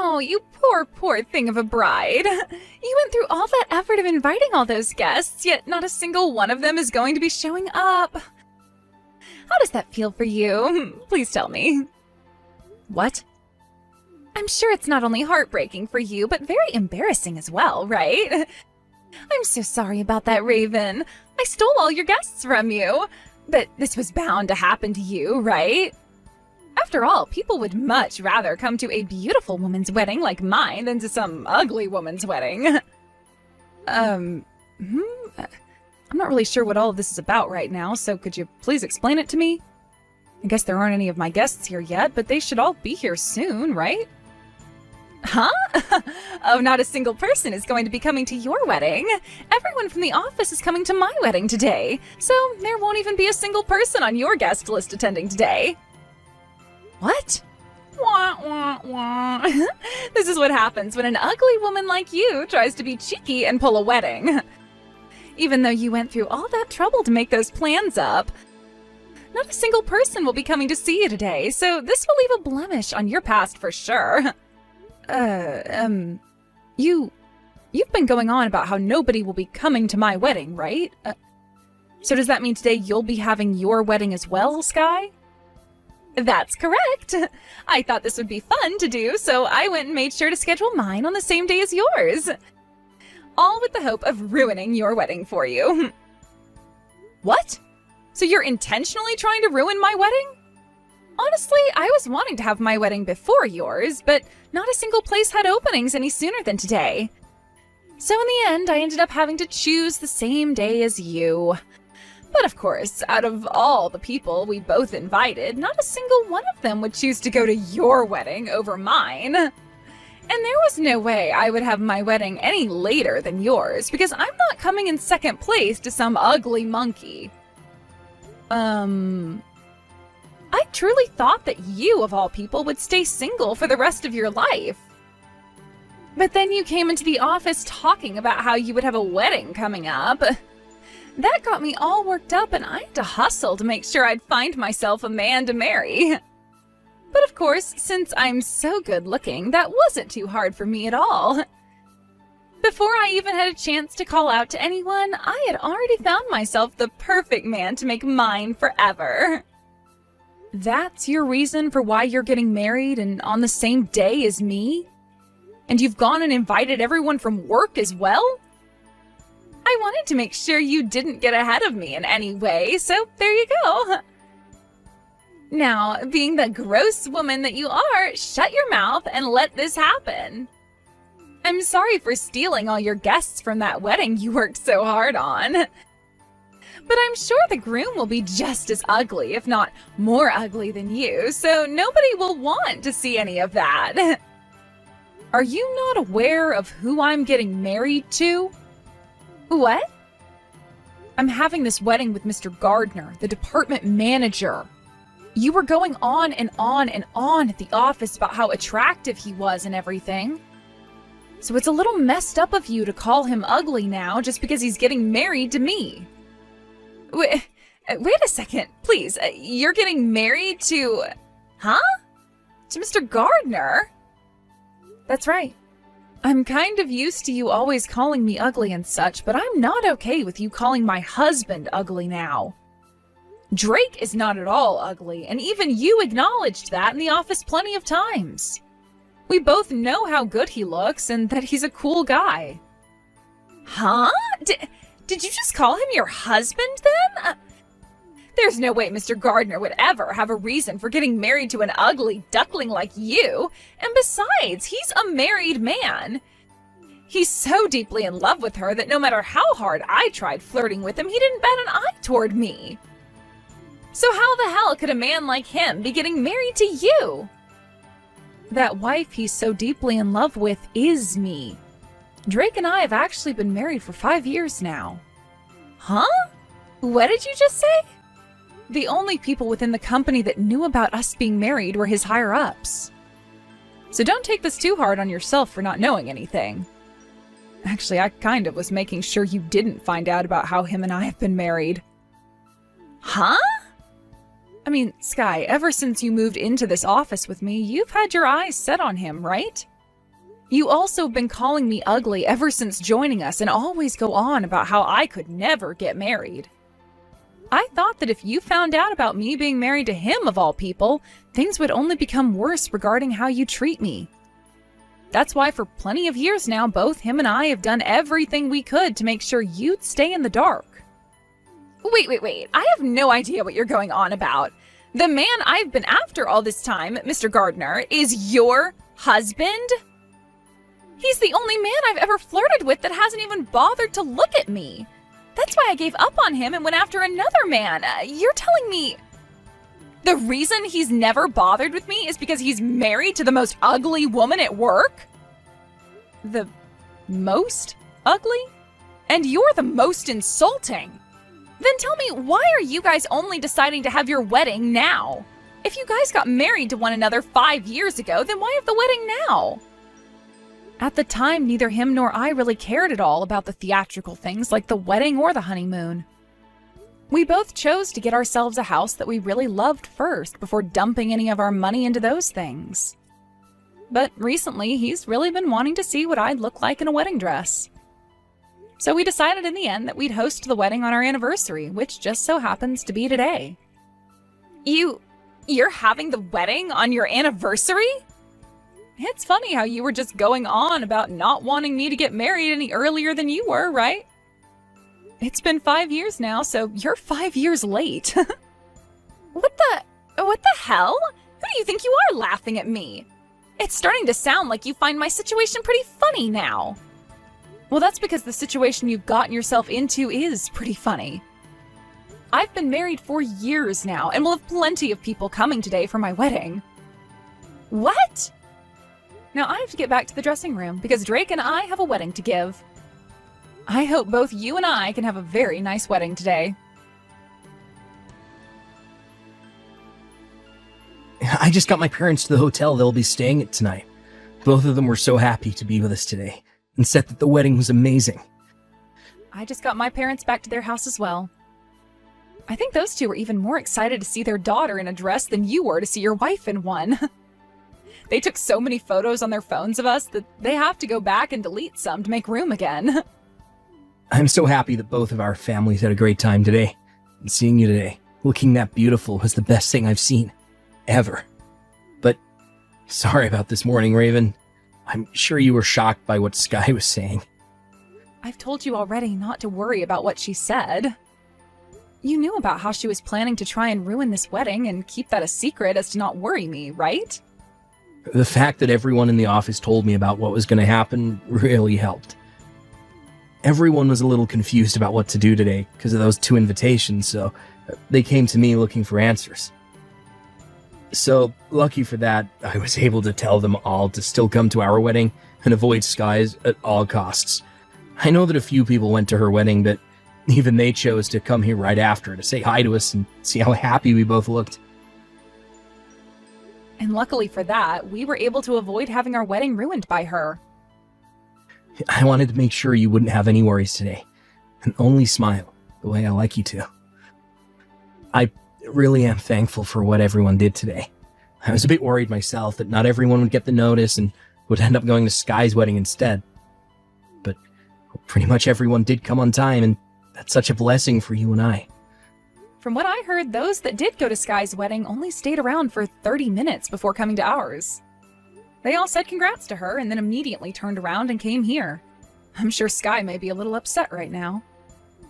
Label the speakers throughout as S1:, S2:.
S1: Oh, you poor thing of a bride. You went through all that effort of inviting all those guests, yet not a single one of them is going to be showing up. How does that feel for you? Please tell me. What? I'm sure it's not only heartbreaking for you, but very embarrassing as well, right? I'm so sorry about that, Raven. I stole all your guests from you. But this was bound to happen to you, right? After all, people would much rather come to a beautiful woman's wedding like mine than to some ugly woman's wedding. I'm not really sure what all of this is about right now, so could you please explain it to me? I guess there aren't any of my guests here yet, but they should all be here soon, right? Huh? Oh, not a single person is going to be coming to your wedding. Everyone from the office is coming to my wedding today, so there won't even be a single person on your guest list attending today. What? Wah, wah, wah. This is what happens when an ugly woman like you tries to be cheeky and pull a wedding. Even though you went through all that trouble to make those plans up, not a single person will be coming to see you today, so this will leave a blemish on your past for sure. You've been going on about how nobody will be coming to my wedding, right? So does that mean today you'll be having your wedding as well, Sky? That's correct. I thought this would be fun to do, so I went and made sure to schedule mine on the same day as yours. All with the hope of ruining your wedding for you. What? So you're intentionally trying to ruin my wedding? Honestly, I was wanting to have my wedding before yours, but not a single place had openings any sooner than today. So in the end, I ended up having to choose the same day as you. But of course, out of all the people we both invited, not a single one of them would choose to go to your wedding over mine. And there was no way I would have my wedding any later than yours, because I'm not coming in second place to some ugly monkey. I truly thought that you, of all people, would stay single for the rest of your life. But then you came into the office talking about how you would have a wedding coming up. That got me all worked up, and I had to hustle to make sure I'd find myself a man to marry. But of course, since I'm so good looking, that wasn't too hard for me at all. Before I even had a chance to call out to anyone, I had already found myself the perfect man to make mine forever. That's your reason for why you're getting married and on the same day as me? And you've gone and invited everyone from work as well? I wanted to make sure you didn't get ahead of me in any way, so there you go. Now, being the gross woman that you are, shut your mouth and let this happen. I'm sorry for stealing all your guests from that wedding you worked so hard on. But I'm sure the groom will be just as ugly, if not more ugly than you, so nobody will want to see any of that. Are you not aware of who I'm getting married to? What? I'm having this wedding with Mr. Gardner, the department manager. You were going on and on and on at the office about how attractive he was and everything. So it's a little messed up of you to call him ugly now just because he's getting married to me. Wait a second, please. You're getting married to... Huh? To Mr. Gardner? That's right. I'm kind of used to you always calling me ugly and such, but I'm not okay with you calling my husband ugly now. Drake is not at all ugly, and even you acknowledged that in the office plenty of times. We both know how good he looks and that he's a cool guy. Huh? Did you just call him your husband, then? There's no way Mr. Gardner would ever have a reason for getting married to an ugly duckling like you. And besides, he's a married man. He's so deeply in love with her that no matter how hard I tried flirting with him, he didn't bat an eye toward me. So how the hell could a man like him be getting married to you? That wife he's so deeply in love with is me. Drake and I have actually been married for 5 years now. Huh? What did you just say? The only people within the company that knew about us being married were his higher-ups. So don't take this too hard on yourself for not knowing anything. Actually, I kind of was making sure you didn't find out about how him and I have been married. Huh? I mean, Sky, ever since you moved into this office with me, you've had your eyes set on him, right? You also have been calling me ugly ever since joining us and always go on about how I could never get married. I thought that if you found out about me being married to him of all people, things would only become worse regarding how you treat me. That's why for plenty of years now, both him and I have done everything we could to make sure you'd stay in the dark. Wait. I have no idea what you're going on about. The man I've been after all this time, Mr. Gardner, is your husband? He's the only man I've ever flirted with that hasn't even bothered to look at me. That's why I gave up on him and went after another man. You're telling me the reason he's never bothered with me is because he's married to the most ugly woman at work? The most ugly? And you're the most insulting. Then tell me, why are you guys only deciding to have your wedding now? If you guys got married to one another 5 years ago, then why have the wedding now? At the time, neither him nor I really cared at all about the theatrical things like the wedding or the honeymoon. We both chose to get ourselves a house that we really loved first before dumping any of our money into those things. But recently, he's really been wanting to see what I'd look like in a wedding dress. So we decided in the end that we'd host the wedding on our anniversary, which just so happens to be today. You're having the wedding on your anniversary? It's funny how you were just going on about not wanting me to get married any earlier than you were, right? It's been 5 years now, so you're 5 years late. What the hell? Who do you think you are laughing at me? It's starting to sound like you find my situation pretty funny now. Well, that's because the situation you've gotten yourself into is pretty funny. I've been married for years now and will have plenty of people coming today for my wedding. What? Now I have to get back to the dressing room because Drake and I have a wedding to give. I hope both you and I can have a very nice wedding today.
S2: I just got my parents to the hotel they'll be staying at tonight. Both of them were so happy to be with us today and said that the wedding was amazing.
S1: I just got my parents back to their house as well. I think those two were even more excited to see their daughter in a dress than you were to see your wife in one. They took so many photos on their phones of us that they have to go back and delete some to make room again.
S2: I'm so happy that both of our families had a great time today. And seeing you today, looking that beautiful, was the best thing I've seen. Ever. But sorry about this morning, Raven. I'm sure you were shocked by what Sky was saying.
S1: I've told you already not to worry about what she said. You knew about how she was planning to try and ruin this wedding and keep that a secret as to not worry me, right?
S2: The fact that everyone in the office told me about what was going to happen really helped. Everyone was a little confused about what to do today because of those 2 invitations, so they came to me looking for answers. So, lucky for that, I was able to tell them all to still come to our wedding and avoid Sky's at all costs. I know that a few people went to her wedding, but even they chose to come here right after to say hi to us and see how happy we both looked.
S1: And luckily for that, we were able to avoid having our wedding ruined by her.
S2: I wanted to make sure you wouldn't have any worries today, and only smile the way I like you to. I really am thankful for what everyone did today. I was a bit worried myself that not everyone would get the notice and would end up going to Sky's wedding instead. But pretty much everyone did come on time, and that's such a blessing for you and I.
S1: From what I heard, those that did go to Sky's wedding only stayed around for 30 minutes before coming to ours. They all said congrats to her and then immediately turned around and came here. I'm sure Sky may be a little upset right now.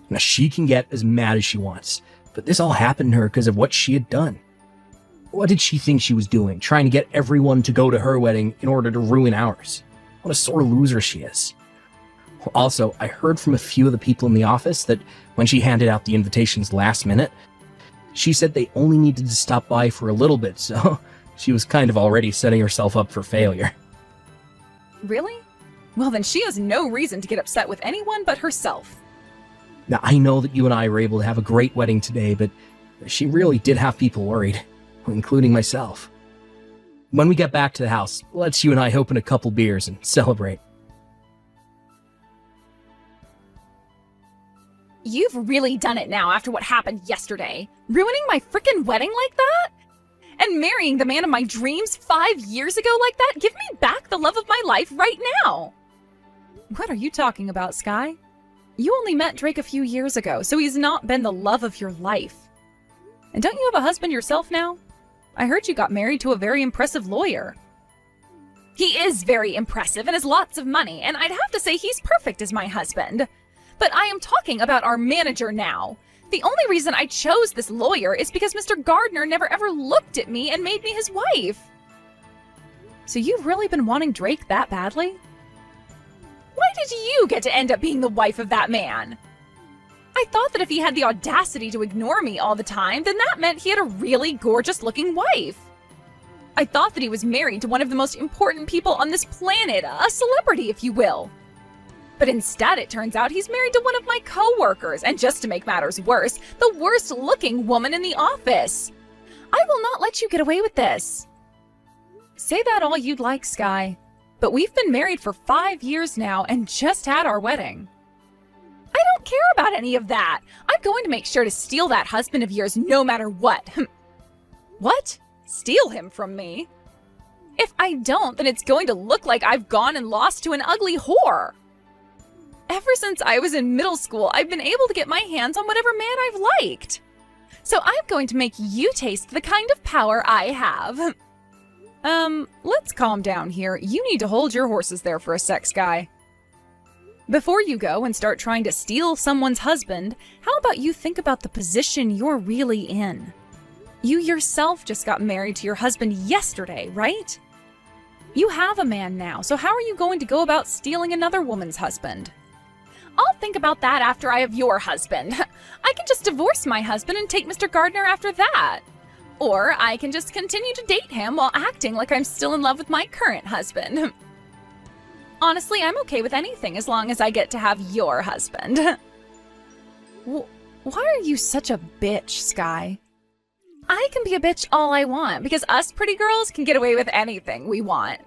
S2: Now, she can get as mad as she wants, but this all happened to her because of what she had done. What did she think she was doing, trying to get everyone to go to her wedding in order to ruin ours? What a sore loser she is. Also, I heard from a few of the people in the office that when she handed out the invitations last minute, she said they only needed to stop by for a little bit, so she was kind of already setting herself up for failure.
S1: Really? Well, then she has no reason to get upset with anyone but herself.
S2: Now, I know that you and I were able to have a great wedding today, but she really did have people worried, including myself. When we get back to the house, let's you and I open a couple beers and celebrate.
S1: You've really done it now after what happened yesterday. Ruining my frickin' wedding like that? And marrying the man of my dreams 5 years ago like that? Give me back the love of my life right now! What are you talking about, Sky? You only met Drake a few years ago, so he's not been the love of your life. And don't you have a husband yourself now? I heard you got married to a very impressive lawyer. He is very impressive and has lots of money, and I'd have to say he's perfect as my husband. But I am talking about our manager now. The only reason I chose this lawyer is because Mr. Gardner never ever looked at me and made me his wife. So you've really been wanting Drake that badly? Why did you get to end up being the wife of that man? I thought that if he had the audacity to ignore me all the time, then that meant he had a really gorgeous-looking wife. I thought that he was married to one of the most important people on this planet, a celebrity, if you will. But instead, it turns out he's married to one of my coworkers, and just to make matters worse, the worst-looking woman in the office. I will not let you get away with this. Say that all you'd like, Sky, but we've been married for 5 years now and just had our wedding. I don't care about any of that. I'm going to make sure to steal that husband of yours no matter what. What? Steal him from me? If I don't, then it's going to look like I've gone and lost to an ugly whore. Ever since I was in middle school, I've been able to get my hands on whatever man I've liked. So I'm going to make you taste the kind of power I have. Let's calm down here. You need to hold your horses there for a sec, Sky. Before you go and start trying to steal someone's husband, how about you think about the position you're really in? You yourself just got married to your husband yesterday, right? You have a man now, so how are you going to go about stealing another woman's husband? I'll think about that after I have your husband. I can just divorce my husband and take Mr. Gardner after that. Or I can just continue to date him while acting like I'm still in love with my current husband. Honestly, I'm okay with anything as long as I get to have your husband. Why are you such a bitch, Sky? I can be a bitch all I want because us pretty girls can get away with anything we want.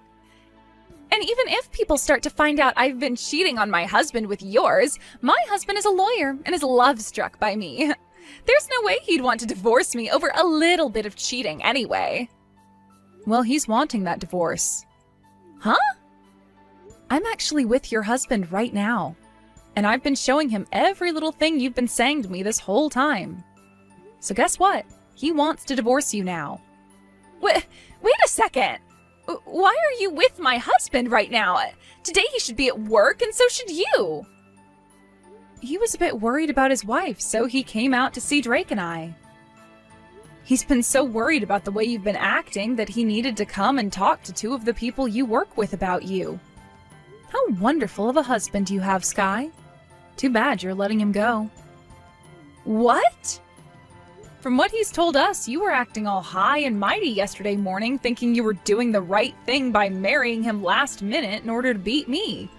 S1: And even if people start to find out I've been cheating on my husband with yours, my husband is a lawyer and is love-struck by me. There's no way he'd want to divorce me over a little bit of cheating anyway. Well, he's wanting that divorce. Huh? I'm actually with your husband right now, and I've been showing him every little thing you've been saying to me this whole time. So guess what? He wants to divorce you now. Wait a second! Why are you with my husband right now? Today he should be at work, and so should you! He was a bit worried about his wife, so he came out to see Drake and I. He's been so worried about the way you've been acting that he needed to come and talk to 2 of the people you work with about you. How wonderful of a husband you have, Sky. Too bad you're letting him go. What? From what he's told us, you were acting all high and mighty yesterday morning, thinking you were doing the right thing by marrying him last minute in order to beat me.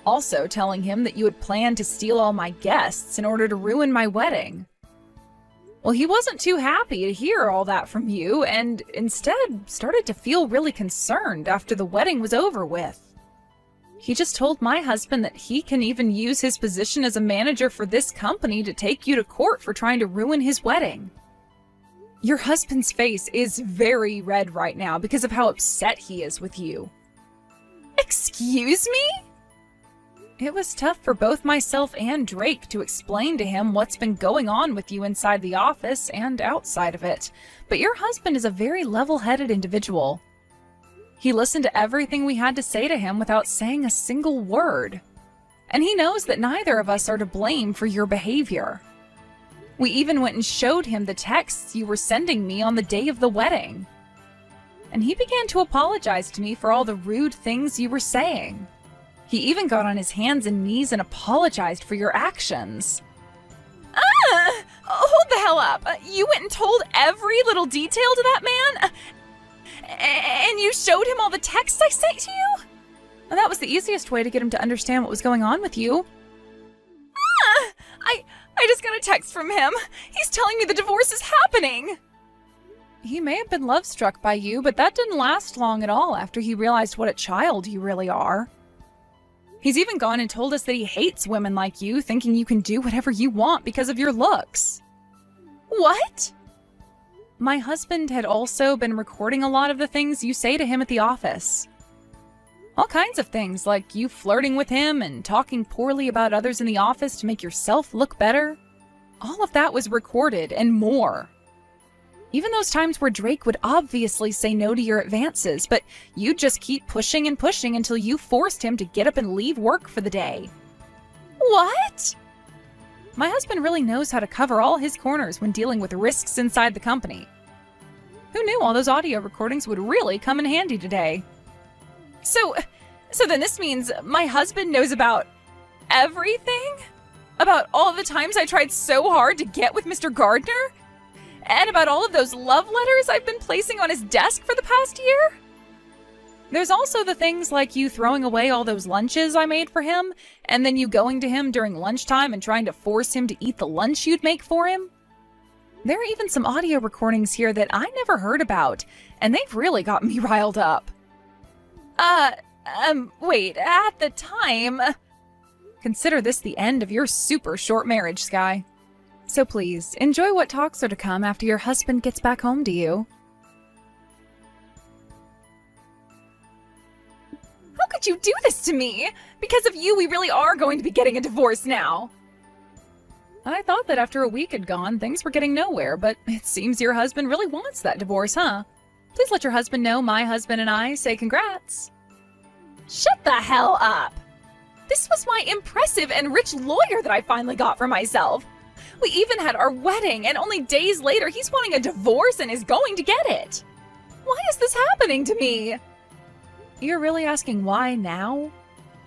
S1: Also telling him that you had planned to steal all my guests in order to ruin my wedding. Well, he wasn't too happy to hear all that from you, and instead started to feel really concerned after the wedding was over with. He just told my husband that he can even use his position as a manager for this company to take you to court for trying to ruin his wedding. Your husband's face is very red right now because of how upset he is with you. Excuse me? It was tough for both myself and Drake to explain to him what's been going on with you inside the office and outside of it, but your husband is a very level-headed individual. He listened to everything we had to say to him without saying a single word. And he knows that neither of us are to blame for your behavior. We even went and showed him the texts you were sending me on the day of the wedding. And he began to apologize to me for all the rude things you were saying. He even got on his hands and knees and apologized for your actions. Hold the hell up. You went and told every little detail to that man? And you showed him all the texts I sent to you? Well, that was the easiest way to get him to understand what was going on with you. I just got a text from him. He's telling me the divorce is happening. He may have been love-struck by you, but that didn't last long at all after he realized what a child you really are. He's even gone and told us that he hates women like you, thinking you can do whatever you want because of your looks. What? my husband had also been recording a lot of the things you say to him at the office. All kinds of things, like you flirting with him and talking poorly about others in the office to make yourself look better. All of that was recorded and more. Even those times where Drake would obviously say no to your advances, but you'd just keep pushing and pushing until you forced him to get up and leave work for the day. What? My husband really knows how to cover all his corners when dealing with risks inside the company. Who knew all those audio recordings would really come in handy today? So then this means my husband knows about everything? About all of the times I tried so hard to get with Mr. Gardner? And about all of those love letters I've been placing on his desk for the past year? There's also the things like you throwing away all those lunches I made for him, and then you going to him during lunchtime and trying to force him to eat the lunch you'd make for him. There are even some audio recordings here that I never heard about, and they've really got me riled up. Wait, at the time... Consider this the end of your super short marriage, Sky. So please, enjoy what talks are to come after your husband gets back home to you. How could you do this to me? Because of you, we really are going to be getting a divorce now. I thought that after a week had gone, things were getting nowhere, but it seems your husband really wants that divorce, huh? Please let your husband know my husband and I say congrats. Shut the hell up! This was my impressive and rich lawyer that I finally got for myself. We even had our wedding, and only days later he's wanting a divorce and is going to get it. Why is this happening to me? You're really asking why now?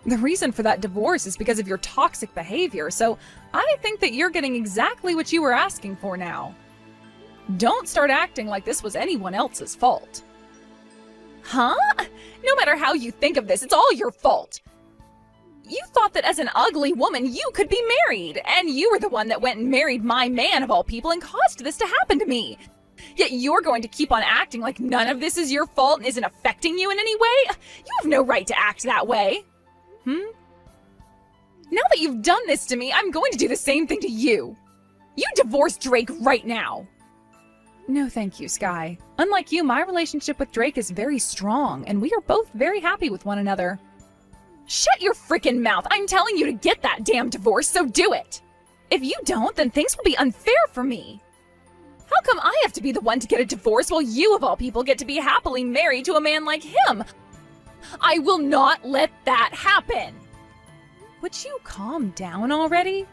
S1: The reason for that divorce is because of your toxic behavior, so I think that you're getting exactly what you were asking for now. Don't start acting like this was anyone else's fault. Huh? No matter how you think of this, it's all your fault. You thought that as an ugly woman, you could be married, and you were the one that went and married my man of all people and caused this to happen to me. Yet you're going to keep on acting like none of this is your fault and isn't affecting you in any way? You have no right to act that way. Now that you've done this to me, I'm going to do the same thing to you. You divorce Drake right now. No, thank you, Sky. Unlike you, my relationship with Drake is very strong, and we are both very happy with one another. Shut your frickin' mouth! I'm telling you to get that damn divorce, so do it! If you don't, then things will be unfair for me. How come I have to be the one to get a divorce while you, of all people, get to be happily married to a man like him? I will not let that happen! Would you calm down already?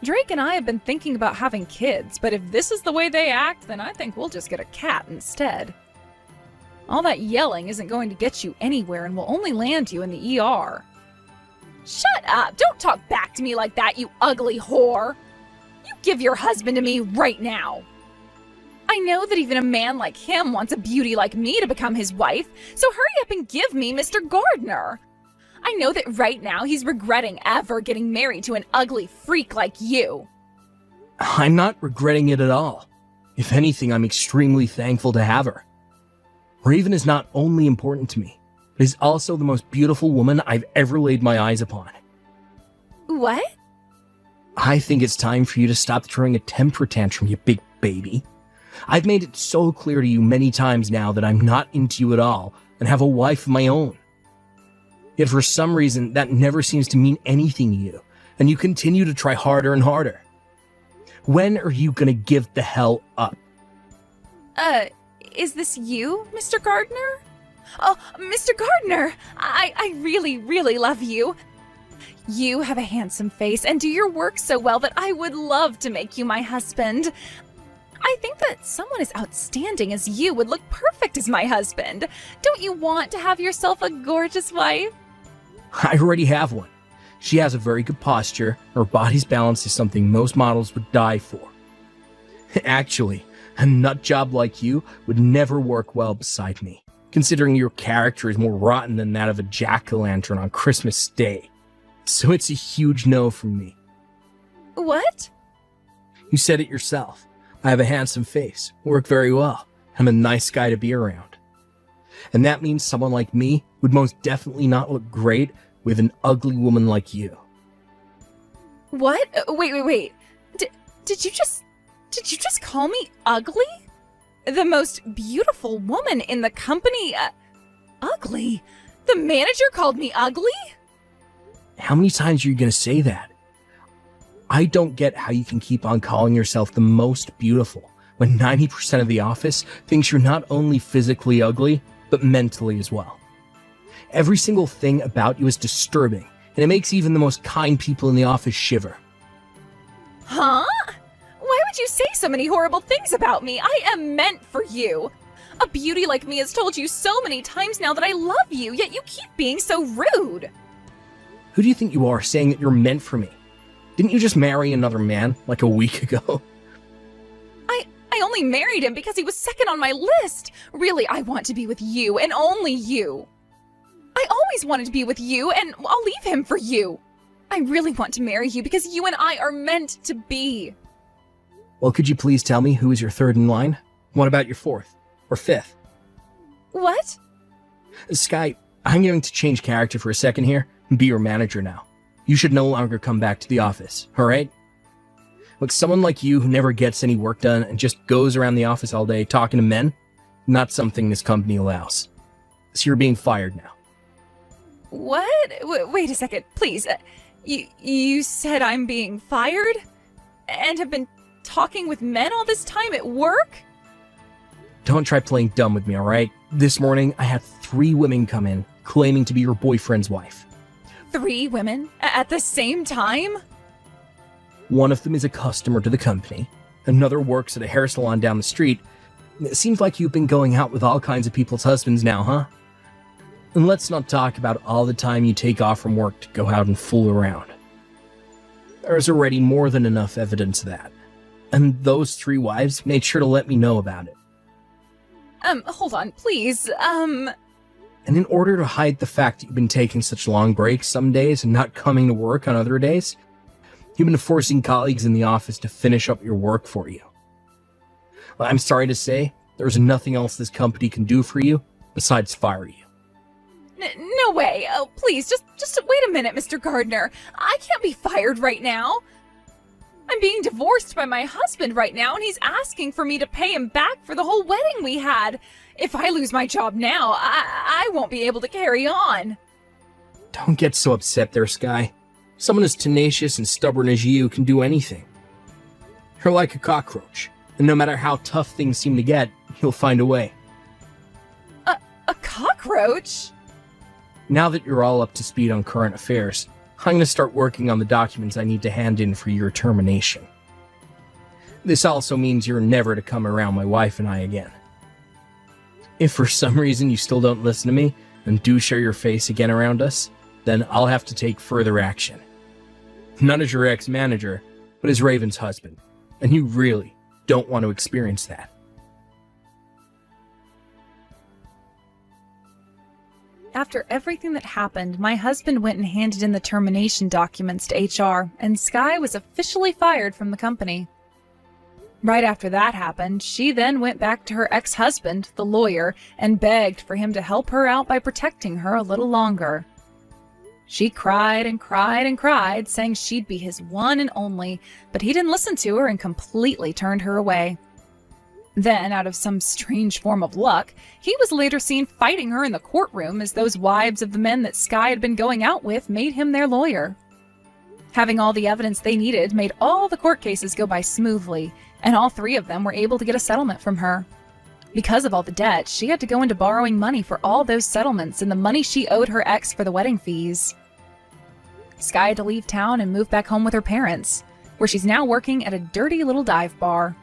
S1: Drake and I have been thinking about having kids, but if this is the way they act, then I think we'll just get a cat instead. All that yelling isn't going to get you anywhere and will only land you in the ER. Shut up! Don't talk back to me like that, you ugly whore! You give your husband to me right now! I know that even a man like him wants a beauty like me to become his wife, so hurry up and give me Mr. Gardner! I know that right now he's regretting ever getting married to an ugly freak like you.
S2: I'm not regretting it at all. If anything, I'm extremely thankful to have her. Raven is not only important to me, but is also the most beautiful woman I've ever laid my eyes upon.
S1: What?
S2: I think it's time for you to stop throwing a temper tantrum, you big baby. I've made it so clear to you many times now that I'm not into you at all and have a wife of my own. Yet for some reason, that never seems to mean anything to you, and you continue to try harder and harder. When are you gonna give the hell up?
S1: Is this you, Mr. Gardner? Oh, Mr. Gardner! I really, really love you. You have a handsome face and do your work so well that I would love to make you my husband. I think that someone as outstanding as you would look perfect as my husband. Don't you want to have yourself a gorgeous wife?
S2: I already have one. She has a very good posture, her body's balance is something most models would die for. Actually, a nut job like you would never work well beside me, considering your character is more rotten than that of a jack-o'-lantern on Christmas Day. So it's a huge no from me.
S1: What?
S2: You said it yourself. I have a handsome face, work very well, I'm a nice guy to be around. And that means someone like me would most definitely not look great with an ugly woman like you.
S1: What? Wait. Did you just call me ugly? The most beautiful woman in the company. Ugly? The manager called me ugly?
S2: How many times are you going to say that? I don't get how you can keep on calling yourself the most beautiful when 90% of the office thinks you're not only physically ugly, but mentally as well. Every single thing about you is disturbing, and it makes even the most kind people in the office shiver.
S1: Huh? Why would you say so many horrible things about me? I am meant for you. A beauty like me has told you so many times now that I love you, yet you keep being so rude.
S2: Who do you think you are saying that you're meant for me? Didn't you just marry another man like a week ago?
S1: I only married him because he was second on my list. Really, I want to be with you and only you. I always wanted to be with you, and I'll leave him for you. I really want to marry you because you and I are meant to be.
S2: Well, could you please tell me who is your third in line? What about your fourth or fifth?
S1: What?
S2: Sky, I'm going to change character for a second here and be your manager now. You should no longer come back to the office, alright? Look, someone like you who never gets any work done and just goes around the office all day talking to men, not something this company allows. So you're being fired now.
S1: What? Wait a second, please. You said I'm being fired? And have been talking with men all this time at work?
S2: Don't try playing dumb with me, alright? This morning, I had 3 women come in claiming to be your boyfriend's wife.
S1: 3 women? At the same time?
S2: One of them is a customer to the company. Another works at a hair salon down the street. It seems like you've been going out with all kinds of people's husbands now, huh? And let's not talk about all the time you take off from work to go out and fool around. There's already more than enough evidence of that. And those 3 wives made sure to let me know about it.
S1: Hold on, please,
S2: And in order to hide the fact that you've been taking such long breaks some days and not coming to work on other days, you've been forcing colleagues in the office to finish up your work for you. Well, I'm sorry to say, there's nothing else this company can do for you besides fire you.
S1: No way. Oh, please, just wait a minute, Mr. Gardner. I can't be fired right now. I'm being divorced by my husband right now, and he's asking for me to pay him back for the whole wedding we had. If I lose my job now, I won't be able to carry on.
S2: Don't get so upset there, Sky. Someone as tenacious and stubborn as you can do anything. You're like a cockroach, and no matter how tough things seem to get, you'll find a way.
S1: A cockroach?
S2: Now that you're all up to speed on current affairs, I'm going to start working on the documents I need to hand in for your termination. This also means you're never to come around my wife and I again. If for some reason you still don't listen to me and do show your face again around us, then I'll have to take further action. Not as your ex-manager, but as Raven's husband, and you really don't want to experience that.
S1: After everything that happened, my husband went and handed in the termination documents to HR, and Sky was officially fired from the company. Right after that happened, she then went back to her ex-husband, the lawyer, and begged for him to help her out by protecting her a little longer. She cried and cried and cried, saying she'd be his one and only, but he didn't listen to her and completely turned her away. Then, out of some strange form of luck, he was later seen fighting her in the courtroom as those wives of the men that Sky had been going out with made him their lawyer. Having all the evidence they needed made all the court cases go by smoothly, and all 3 of them were able to get a settlement from her. Because of all the debt, she had to go into borrowing money for all those settlements and the money she owed her ex for the wedding fees. Sky had to leave town and move back home with her parents, where she's now working at a dirty little dive bar.